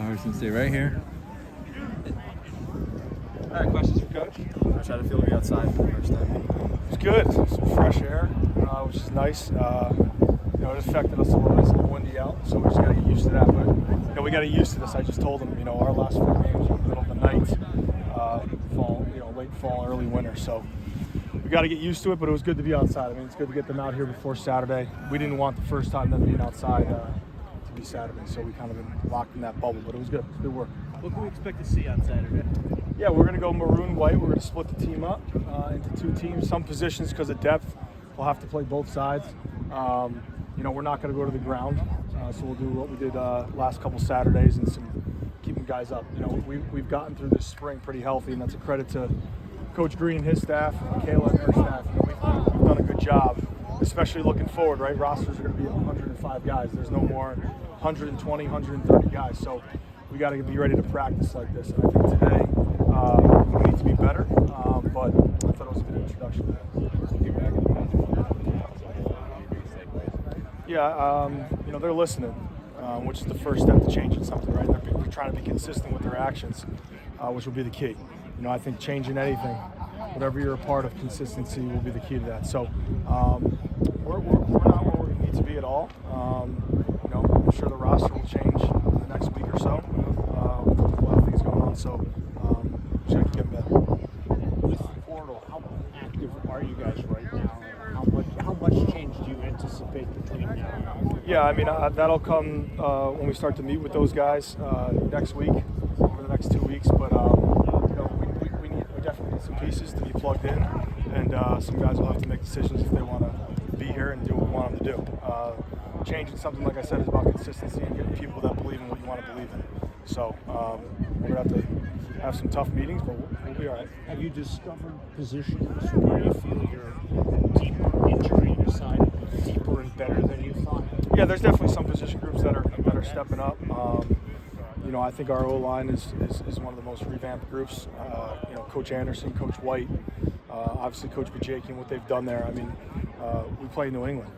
Harasymiak, stay right here. All right, questions for Coach? How'd it feel to be outside for the first time? It was good. Some fresh air, which is nice. It affected us a little bit. It's a little windy out, so we just got to get used to that. But we got to get used to this. I just told them, our last 4 games were in the middle of the night, fall, late fall, early winter. So we got to get used to it. But it was good to be outside. I mean, it's good to get them out here before Saturday. We didn't want the first time them being outside to be Saturday, so we kind of been locked in that bubble. But it was good. It was good work. What can we expect to see on Saturday? Yeah, we're going to go maroon white. We're going to split the team up into 2 teams. Some positions, because of depth, we'll have to play both sides. We're not going to go to the ground, so we'll do what we did last couple Saturdays and keeping guys up. We've gotten through this spring pretty healthy, and that's a credit to Coach Green and his staff, and Kayla and her staff. We've done a good job, especially looking forward, right? Rosters are going to be 105 guys. There's no more 120, 130 guys, so we got to be ready to practice like this. And I think today we need to be better, but I thought it was a good introduction. Yeah, they're listening, which is the first step to changing something, right? They're trying to be consistent with their actions, which will be the key. I think changing anything, whatever you're a part of, consistency will be the key to that. So we're not where we need to be at all. I'm sure the roster will change in the next week or so. A lot of things going on, so just got to keep getting better. With the portal, how active are you guys right now? How much change do you anticipate between now and now? Yeah, I mean, that'll come when we start to meet with those guys next week, over the next 2 weeks. But we definitely need some pieces to be plugged in, and some guys will have to make decisions if they want to be here and do what we want them to do. Changing something, like I said, is about consistency and getting people that believe in what you want to believe in. So we're going to have to have some tough meetings, but we'll be all right. Have you discovered positions where you feel you're deeper injury side, deeper and better than you thought? Yeah, there's definitely some position groups that are stepping up. I think our O-line is one of the most revamped groups. Coach Anderson, Coach White, obviously Coach Bajakian, what they've done there. I mean, we play in New England.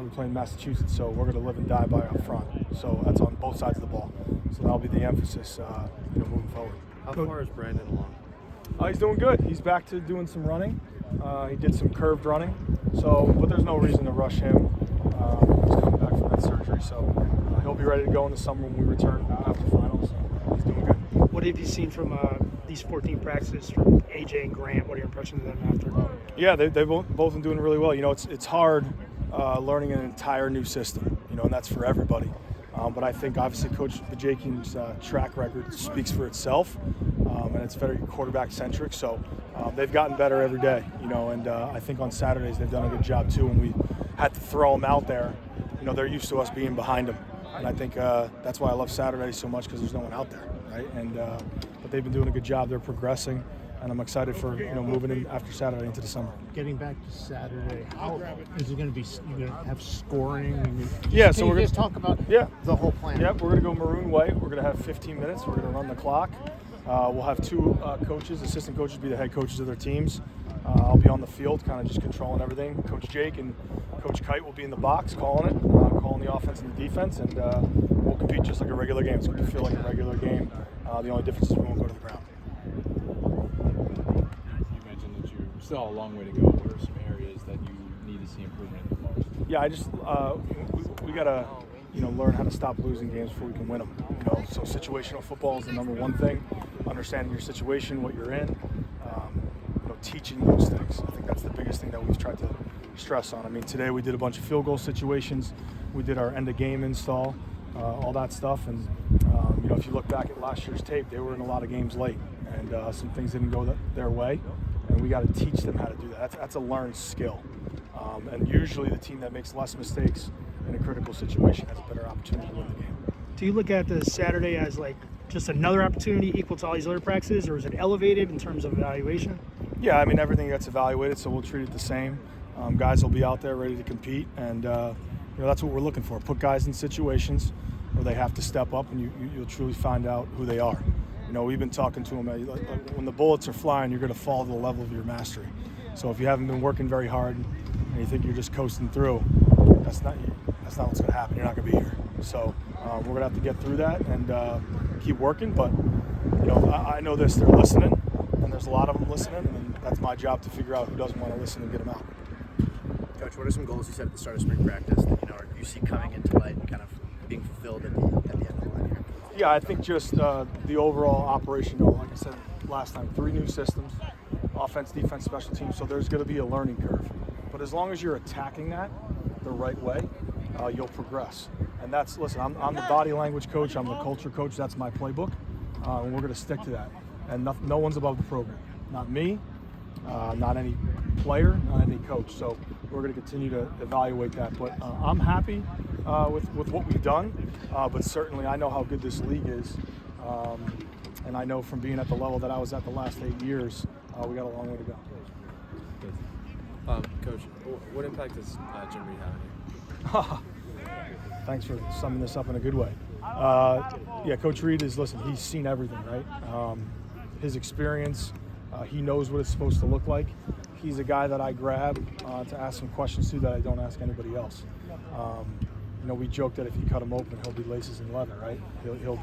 We play in Massachusetts, so we're going to live and die by up front. So that's on both sides of the ball. So that'll be the emphasis, moving forward. How far is Brandon along? He's doing good. He's back to doing some running. He did some curved running. But there's no reason to rush him. He's coming back from that surgery, so he'll be ready to go in the summer when we return after finals. He's doing good. What have you seen from these 14 practices from AJ and Grant? What are your impressions of them after? Yeah, they've both been doing really well. It's hard learning an entire new system, and that's for everybody. But I think obviously Coach Bajakian's track record speaks for itself, and it's very quarterback-centric. So they've gotten better every day, and I think on Saturdays they've done a good job too. When we had to throw them out there, they're used to us being behind them. And I think that's why I love Saturdays so much, because there's no one out there, right? And but they've been doing a good job. They're progressing, and I'm excited for moving in after Saturday into the summer. Getting back to Saturday, how is it going to be? You're going to have scoring? Yeah, so we're going to talk about the whole plan. Yep, we're going to go maroon white. We're going to have 15 minutes. We're going to run the clock. We'll have 2 coaches, assistant coaches, be the head coaches of their teams. I'll be on the field, kind of just controlling everything. Coach Jake and Coach Kite will be in the box, calling the offense and the defense, and we'll compete just like a regular game. It's going to feel like a regular game. The only difference is we won't go to the ground. You mentioned that you still have a long way to go. What are some areas that you need to see improvement in the most? Yeah, we got to learn how to stop losing games before we can win them. So situational football is the number one thing. Understanding your situation, what you're in, teaching those things. I think that's the biggest thing that we've tried to stress on. I mean, today we did a bunch of field goal situations. We did our end of game install, all that stuff. And if you look back at last year's tape, they were in a lot of games late, and some things didn't go their way. And we got to teach them how to do that. That's a learned skill. And usually the team that makes less mistakes in a critical situation has a better opportunity to win the game. Do you look at the Saturday as like just another opportunity equal to all these other practices, or is it elevated in terms of evaluation? Yeah, I mean, everything gets evaluated, so we'll treat it the same. Guys will be out there ready to compete, and that's what we're looking for. Put guys in situations where they have to step up, and you'll truly find out who they are. We've been talking to them. When the bullets are flying, you're going to fall to the level of your mastery. So if you haven't been working very hard and you think you're just coasting through, that's not what's going to happen. You're not going to be here. So we're going to have to get through that, and keep working. But I know this. They're listening, and there's a lot of them listening, and that's my job to figure out who doesn't want to listen and get them out. Coach, what are some goals you set at the start of spring practice that you see coming into light and kind of being fulfilled at the end of the line here? Yeah, I think just the overall operation. Like I said last time, 3 new systems: offense, defense, special teams. So there's going to be a learning curve. But as long as you're attacking that the right way, you'll progress. And listen, I'm the body language coach. I'm the culture coach. That's my playbook, and we're going to stick to that. And no one's above the program. Not me, not any player, not any coach. So we're going to continue to evaluate that. But I'm happy with what we've done. But certainly I know how good this league is. And I know from being at the level that I was at the last 8 years, we got a long way to go. Coach, what impact does Jim Reed have on you? Thanks for summing this up in a good way. Yeah, Coach Reed he's seen everything, right? His experience, he knows what it's supposed to look like. He's a guy that I grab to ask some questions to that I don't ask anybody else. We joke that if you cut him open, he'll be laces and leather, right? He'll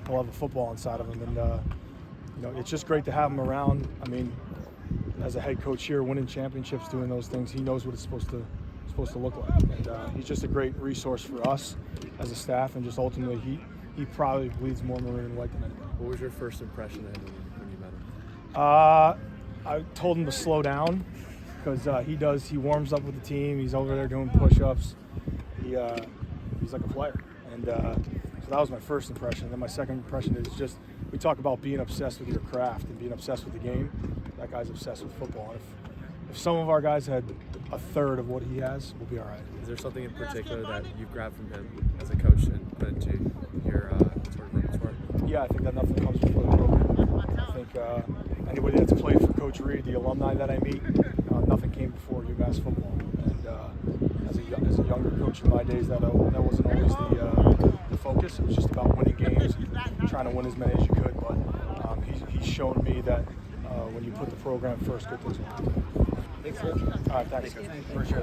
have a football inside of him, and it's just great to have him around. I mean, as a head coach here, winning championships, doing those things, he knows what it's supposed to look like, and he's just a great resource for us as a staff, and just ultimately he probably bleeds more maroon and white than anybody. What was your first impression of him when you met him? I told him to slow down because he warms up with the team. He's over there doing push-ups. He's like a player, and so that was my first impression. Then my second impression is just we talk about being obsessed with your craft and being obsessed with the game. That guy's obsessed with football. And if some of our guys had a third of what he has, we'll be all right. Is there something in particular that you've grabbed from him as a coach and put into your sort of repertoire? Yeah, I think that nothing comes before the program. I think anybody that's played for Coach Reed, the alumni that I meet, nothing came before UMass football. And as a younger coach in my days, that wasn't always the focus. It was just about winning games and trying to win as many as you could. But he's shown me that when you put the program first, good things will happen. Thanks, Coach. All right, thanks. Appreciate it.